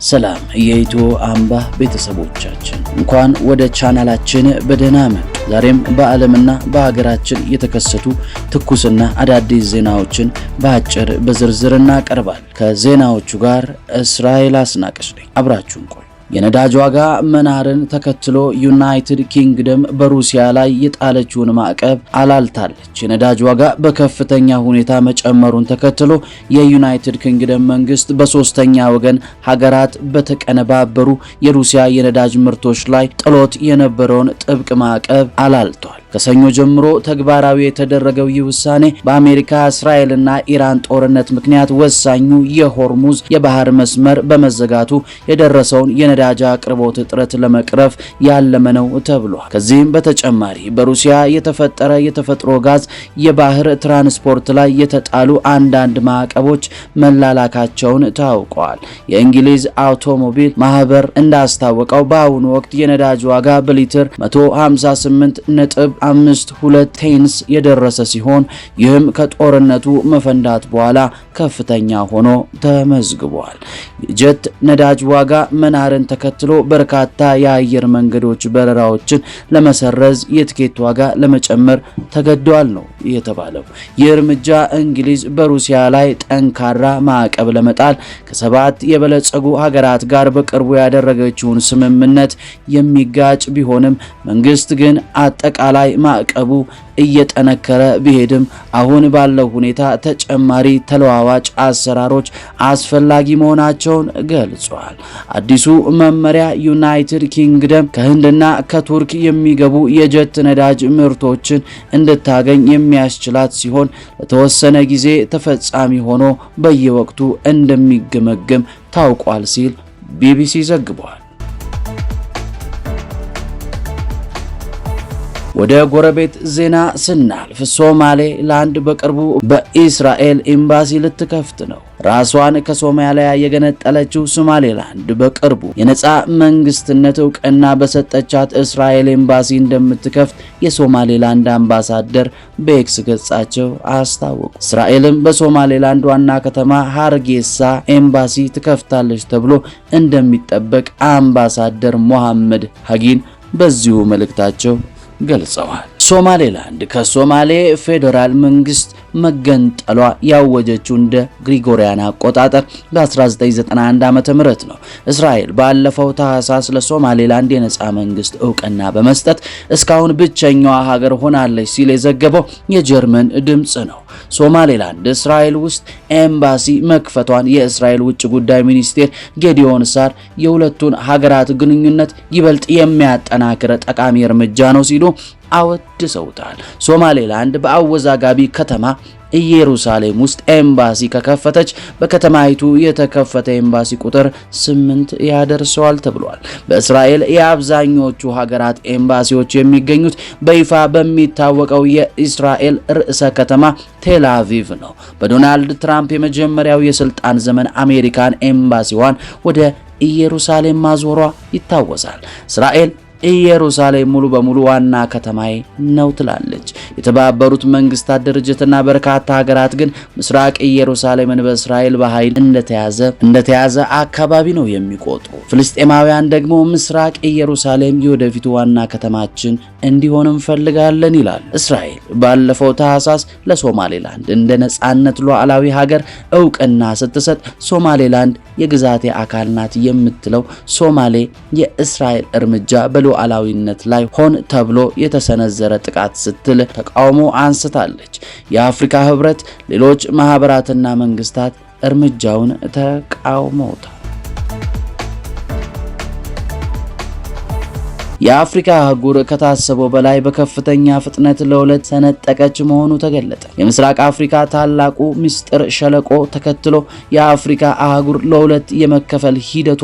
ሰላም የኢትዮ አምባ ቤተሰቦቻችን እንኳን ወደ ቻናላችን በደህና መጡ። ዛሬም በዓለምና በሀገራችን የተከሰቱ ትኩስና አዳዲስ ዜናዎችን በአጭር በዝርዝር እናቀርባለን። ከዜናዎቹ ጋር እስራኤል አስናቀች ነኝ። አብራችሁን ቆዩ። የነዳጅ ዋጋ መናርን ተከትሎ ዩናይትድ ኪንግደም በሩሲያ ላይ የጣለችውን ማዕቀብ አላልታለች። የነዳጅ ዋጋ በከፍተኛ ሁኔታ መጨመሩን ተከትሎ የዩናይትድ ኪንግደም መንግስት በሶስተኛ ወገን ሀገራት በተቀነባበሩ የሩሲያ የነዳጅ ምርቶች ላይ ጥሎት የነበረውን ጥብቅ ማዕቀብ አላልቷል። ከሰኞ ጀምሮ ተግባራዊ የተደረገው ይህ ውሳኔ በአሜሪካ እስራኤልና ኢራን ጦርነት ምክንያት ወሳኙ የሆርሙዝ የባህር መስመር በመዘጋቱ የደረሰውን የነዳጅ አቅርቦት እጥረት ለመቅረፍ ያለመ ነው ተብሏል። ከዚህም በተጨማሪ በሩሲያ የተፈጠረ የተፈጥሮ ጋዝ የባህር ትራንስፖርት ላይ የተጣሉ አንዳንድ ማዕቀቦች መላላካቸውን ታውቋል። የእንግሊዝ አውቶሞቢል ማህበር እንዳስታወቀው በአሁኑ ወቅት የነዳጅ ዋጋ በሊትር 158.52 ፔንስ የደረሰ ሲሆን ይህም ከጦርነቱ መፈንዳት በኋላ ከፍተኛ ሆኖ ተመዝግቧል። የጀት ነዳጅ ዋጋ መናርን ተከትሎ በርካታ የአየር መንገዶች በረራዎችን ለመሰረዝ የትኬት ዋጋ ለመጨመር ተገደዋል ነው የተባለው። ይህ እርምጃ እንግሊዝ በሩሲያ ላይ ጠንካራ ማዕቀብ ለመጣል ከሰባት የበለጸጉ ሀገራት ጋር በቅርቡ ያደረገችውን ስምምነት የሚጋጭ ቢሆንም መንግስት ግን አጠቃላይ ማዕቀቡ እየጠነከረ ቢሄድም አሁን ባለው ሁኔታ ተጨማሪ ተለዋዋጭ አሰራሮች አስፈላጊ መሆናቸውን ገልጿል። አዲሱ መመሪያ ዩናይትድ ኪንግደም ከህንድና ከቱርክ የሚገቡ የጀት ነዳጅ ምርቶችን እንድታገኝ የሚያስችላት ሲሆን ለተወሰነ ጊዜ ተፈጻሚ ሆኖ በየወቅቱ እንደሚገመገም ታውቋል ሲል ቢቢሲ ዘግቧል። ወደ ጎረቤት ዜና ስናልፍ ሶማሌላንድ በቅርቡ በእስራኤል ኤምባሲ ልትከፍት ነው። ራሷን ከሶማሊያ የገነጠለችው ሶማሌላንድ በቅርቡ የነጻ መንግስትነት እውቅና በሰጠቻት እስራኤል ኤምባሲ እንደምትከፍት የሶማሌላንድ አምባሳደር በኤክስ ገጻቸው አስታወቁ። እስራኤልም በሶማሌላንድ ዋና ከተማ ሃርጌሳ ኤምባሲ ትከፍታለች ተብሎ እንደሚጠበቅ አምባሳደር ሞሐመድ ሀጊን በዚሁ መልእክታቸው ገልጸዋል። ሶማሌላንድ ከሶማሌ ፌዴራል መንግስት መገንጠሏ ያወጀችው እንደ ግሪጎሪያን አቆጣጠር በ1991 ዓመተ ምህረት ነው። እስራኤል ባለፈው ታህሳስ ለሶማሌላንድ የነጻ መንግስት እውቅና በመስጠት እስካሁን ብቸኛዋ ሀገር ሆናለች ሲል የዘገበው የጀርመን ድምጽ ነው። ሶማሌላንድ እስራኤል ውስጥ ኤምባሲ መክፈቷን የእስራኤል ውጭ ጉዳይ ሚኒስቴር ጌዲዮን ሳር የሁለቱን ሀገራት ግንኙነት ይበልጥ የሚያጠናክር ጠቃሚ እርምጃ ነው ሲሉ አወድሰውታል። ሶማሌላንድ በአወዛጋቢ ከተማ ኢየሩሳሌም ውስጥ ኤምባሲ ከከፈተች በከተማይቱ የተከፈተ ኤምባሲ ቁጥር 8 ያደርሰዋል ተብሏል። በእስራኤል የአብዛኞቹ ሀገራት ኤምባሲዎች የሚገኙት በይፋ በሚታወቀው የእስራኤል ርዕሰ ከተማ ቴል አቪቭ ነው። በዶናልድ ትራምፕ የመጀመሪያው የስልጣን ዘመን አሜሪካን ኤምባሲዋን ወደ ኢየሩሳሌም ማዞሯ ይታወሳል። እስራኤል ኢየሩሳሌም ሙሉ በሙሉ ዋና ከተማዬ ነው ትላለች። የተባበሩት መንግስታት ድርጅትና በርካታ ሀገራት ግን ምስራቅ ኢየሩሳሌምን በእስራኤል በኃይል እንደተያዘ አካባቢ ነው የሚቆጥሩ። ፍልስጤማውያን ደግሞ ምስራቅ ኢየሩሳሌም የወደፊቱ ዋና ከተማችን እንዲሆን እንፈልጋለን ይላል። እስራኤል ባለፈው ታህሳስ ለሶማሌላንድ እንደ ነጻነት ሉዓላዊ ሀገር እውቅና ስትሰጥ ሶማሌላንድ የግዛቴ አካል ናት የምትለው ሶማሌ የእስራኤል እርምጃ በሉዓላዊነት ላይ ሆን ተብሎ የተሰነዘረ ጥቃት ስትል ተቃውሞ አንስታለች። የአፍሪካ ህብረት፣ ሌሎች ማህበራትና መንግስታት እርምጃውን ተቃውመውታል። የአፍሪካ አህጉር ከታሰበው በላይ በከፍተኛ ፍጥነት ለሁለት ሰነጠቀች መሆኑ ተገለጠ። የምስራቅ አፍሪካ ታላቁ ምስጢር ሸለቆ ተከትሎ የአፍሪካ አህጉር ለሁለት የመከፈል ሂደቷ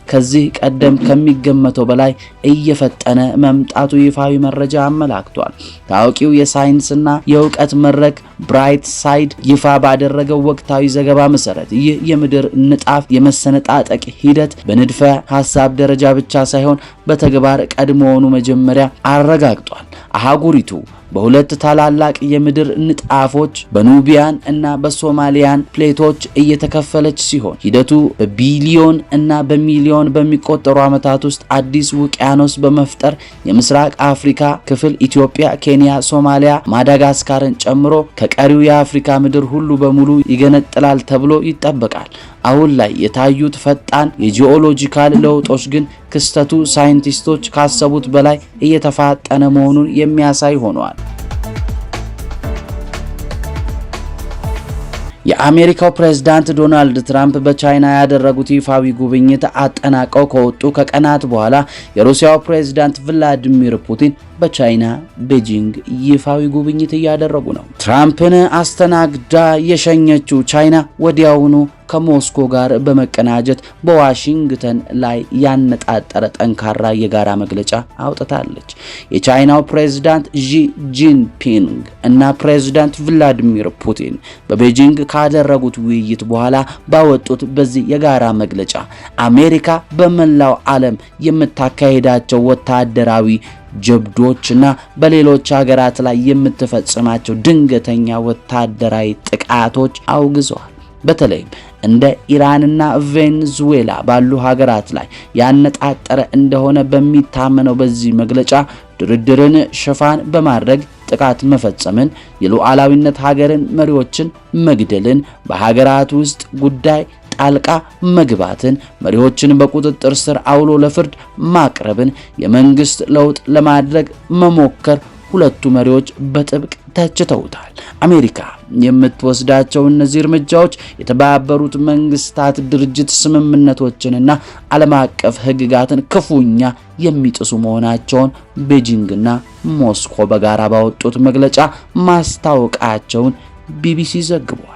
ከዚህ ቀደም ከሚገመተው በላይ እየፈጠነ መምጣቱ ይፋዊ መረጃ አመላክቷል። ታዋቂው የሳይንስና የእውቀት መድረክ ብራይት ሳይድ ይፋ ባደረገው ወቅታዊ ዘገባ መሰረት ይህ የምድር ንጣፍ የመሰነጣጠቅ ሂደት በንድፈ ሐሳብ ደረጃ ብቻ ሳይሆን በተግባር ቀድሞውኑ መጀመሪያ አረጋግጧል። አህጉሪቱ በሁለት ታላላቅ የምድር ንጣፎች በኑቢያን እና በሶማሊያን ፕሌቶች እየተከፈለች ሲሆን ሂደቱ በቢሊዮን እና በሚሊዮን በሚቆጠሩ ዓመታት ውስጥ አዲስ ውቅያኖስ በመፍጠር የምስራቅ አፍሪካ ክፍል ኢትዮጵያ፣ ኬንያ፣ ሶማሊያ፣ ማዳጋስካርን ጨምሮ ከቀሪው የአፍሪካ ምድር ሁሉ በሙሉ ይገነጥላል ተብሎ ይጠበቃል። አሁን ላይ የታዩት ፈጣን የጂኦሎጂካል ለውጦች ግን ክስተቱ ሳይንቲስቶች ካሰቡት በላይ እየተፋጠነ መሆኑን የሚያሳይ ሆነዋል። የአሜሪካው ፕሬዝዳንት ዶናልድ ትራምፕ በቻይና ያደረጉት ይፋዊ ጉብኝት አጠናቀው ከወጡ ከቀናት በኋላ የሩሲያው ፕሬዝዳንት ቭላዲሚር ፑቲን በቻይና ቤጂንግ ይፋዊ ጉብኝት እያደረጉ ነው። ትራምፕን አስተናግዳ የሸኘችው ቻይና ወዲያውኑ ከሞስኮ ጋር በመቀናጀት በዋሽንግተን ላይ ያነጣጠረ ጠንካራ የጋራ መግለጫ አውጥታለች። የቻይናው ፕሬዝዳንት ዢ ጂንፒንግ እና ፕሬዝዳንት ቭላዲሚር ፑቲን በቤጂንግ ካደረጉት ውይይት በኋላ ባወጡት በዚህ የጋራ መግለጫ አሜሪካ በመላው ዓለም የምታካሄዳቸው ወታደራዊ ጀብዶችና በሌሎች ሀገራት ላይ የምትፈጽማቸው ድንገተኛ ወታደራዊ ጥቃቶች አውግዘዋል። በተለይም እንደ ኢራንና ቬኔዙዌላ ባሉ ሀገራት ላይ ያነጣጠረ እንደሆነ በሚታመነው በዚህ መግለጫ ድርድርን ሽፋን በማድረግ ጥቃት መፈጸምን፣ የሉዓላዊነት ሀገርን መሪዎችን መግደልን፣ በሀገራት ውስጥ ጉዳይ ጣልቃ መግባትን፣ መሪዎችን በቁጥጥር ስር አውሎ ለፍርድ ማቅረብን፣ የመንግስት ለውጥ ለማድረግ መሞከር ሁለቱ መሪዎች በጥብቅ ተችተውታል። አሜሪካ የምትወስዳቸው እነዚህ እርምጃዎች የተባበሩት መንግስታት ድርጅት ስምምነቶችንና ዓለም አቀፍ ሕግጋትን ክፉኛ የሚጥሱ መሆናቸውን ቤጂንግና ሞስኮ በጋራ ባወጡት መግለጫ ማስታወቃቸውን ቢቢሲ ዘግቧል።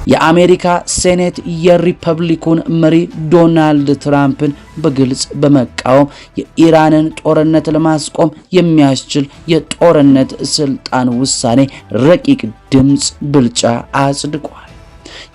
የአሜሪካ ሴኔት የሪፐብሊኩን መሪ ዶናልድ ትራምፕን በግልጽ በመቃወም የኢራንን ጦርነት ለማስቆም የሚያስችል የጦርነት ስልጣን ውሳኔ ረቂቅ ድምጽ ብልጫ አጽድቋል።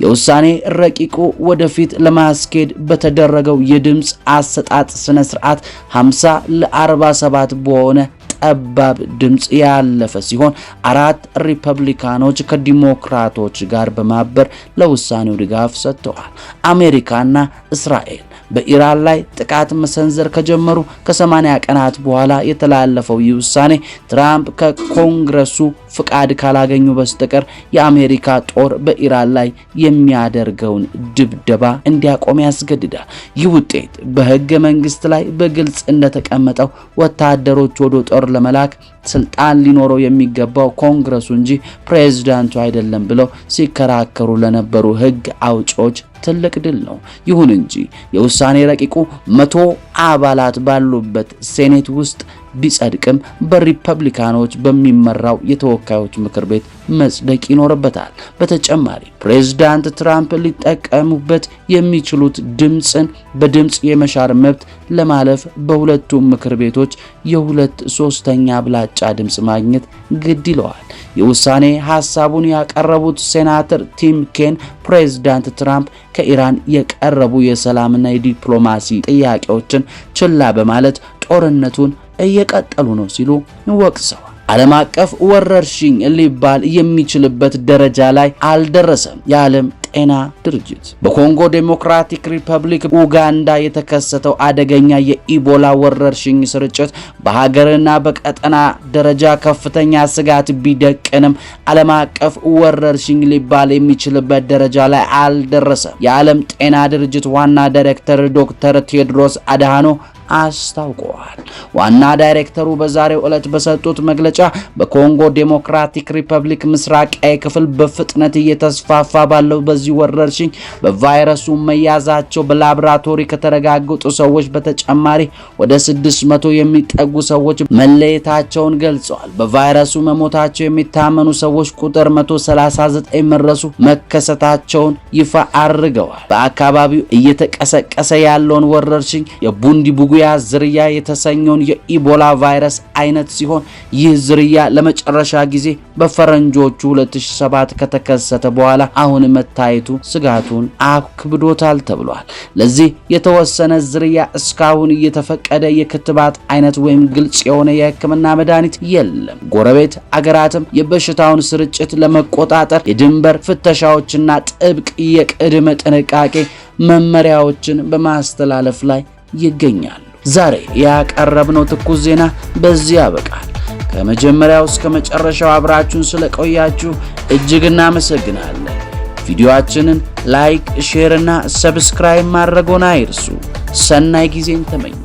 የውሳኔ ረቂቁ ወደፊት ለማስኬድ በተደረገው የድምጽ አሰጣጥ ስነ ስርዓት 50 ለ47 በሆነ ጠባብ ድምጽ ያለፈ ሲሆን 4 ሪፐብሊካኖች ከዲሞክራቶች ጋር በማበር ለውሳኔው ድጋፍ ሰጥተዋል። አሜሪካና እስራኤል በኢራን ላይ ጥቃት መሰንዘር ከጀመሩ ከ80 ቀናት በኋላ የተላለፈው ይህ ውሳኔ ትራምፕ ከኮንግረሱ ፍቃድ ካላገኙ በስተቀር የአሜሪካ ጦር በኢራን ላይ የሚያደርገውን ድብደባ እንዲያቆም ያስገድዳል። ይህ ውጤት በሕገ መንግስት ላይ በግልጽ እንደተቀመጠው ወታደሮች ወደ ጦር ለመላክ ስልጣን ሊኖረው የሚገባው ኮንግረሱ እንጂ ፕሬዝዳንቱ አይደለም ብለው ሲከራከሩ ለነበሩ ሕግ አውጪዎች ትልቅ ድል ነው። ይሁን እንጂ የውሳኔ ረቂቁ 100 አባላት ባሉበት ሴኔት ውስጥ ቢጸድቅም በሪፐብሊካኖች በሚመራው የተወካዮች ምክር ቤት መጽደቅ ይኖርበታል። በተጨማሪ ፕሬዝዳንት ትራምፕ ሊጠቀሙበት የሚችሉት ድምጽን በድምጽ የመሻር መብት ለማለፍ በሁለቱም ምክር ቤቶች የ2/3 አብላጫ ድምጽ ማግኘት ግድ ይለዋል። የውሳኔ ሐሳቡን ያቀረቡት ሴናተር ቲም ኬን ፕሬዝዳንት ትራምፕ ከኢራን የቀረቡ የሰላምና የዲፕሎማሲ ጥያቄዎችን ችላ በማለት ጦርነቱን እየቀጠሉ ነው ሲሉ ወቅሰዋል። ዓለም አቀፍ ወረርሽኝ ሊባል የሚችልበት ደረጃ ላይ አልደረሰም። የዓለም ጤና ድርጅት በኮንጎ ዴሞክራቲክ ሪፐብሊክ ኡጋንዳ የተከሰተው አደገኛ የኢቦላ ወረርሽኝ ስርጭት በሀገርና በቀጠና ደረጃ ከፍተኛ ስጋት ቢደቅንም ዓለም አቀፍ ወረርሽኝ ሊባል የሚችልበት ደረጃ ላይ አልደረሰም። የዓለም ጤና ድርጅት ዋና ዳይሬክተር ዶክተር ቴድሮስ አድሃኖም አስታውቀዋል። ዋና ዳይሬክተሩ በዛሬው ዕለት በሰጡት መግለጫ በኮንጎ ዴሞክራቲክ ሪፐብሊክ ምስራቃዊ ክፍል በፍጥነት እየተስፋፋ ባለው በዚህ ወረርሽኝ በቫይረሱ መያዛቸው በላቦራቶሪ ከተረጋገጡ ሰዎች በተጨማሪ ወደ 600 የሚጠጉ ሰዎች መለየታቸውን ገልጸዋል። በቫይረሱ መሞታቸው የሚታመኑ ሰዎች ቁጥር 139 መድረሱ መከሰታቸውን ይፋ አድርገዋል። በአካባቢው እየተቀሰቀሰ ያለውን ወረርሽኝ የቡንዲ ቡጉያ ሊቢሪያ ዝርያ የተሰኘውን የኢቦላ ቫይረስ አይነት ሲሆን ይህ ዝርያ ለመጨረሻ ጊዜ በፈረንጆቹ 2007 ከተከሰተ በኋላ አሁን መታየቱ ስጋቱን አክብዶታል ተብሏል። ለዚህ የተወሰነ ዝርያ እስካሁን የተፈቀደ የክትባት አይነት ወይም ግልጽ የሆነ የሕክምና መድኃኒት የለም። ጎረቤት አገራትም የበሽታውን ስርጭት ለመቆጣጠር የድንበር ፍተሻዎችና ጥብቅ የቅድመ ጥንቃቄ መመሪያዎችን በማስተላለፍ ላይ ይገኛሉ። ዛሬ ያቀረብነው ትኩስ ዜና በዚህ ያበቃል። ከመጀመሪያው እስከ መጨረሻው አብራችሁን ስለቆያችሁ እጅግ እናመሰግናለን። ቪዲዮአችንን ላይክ፣ ሼር እና ሰብስክራይብ ማድረግዎን አይርሱ። ሰናይ ጊዜን ተመኘ።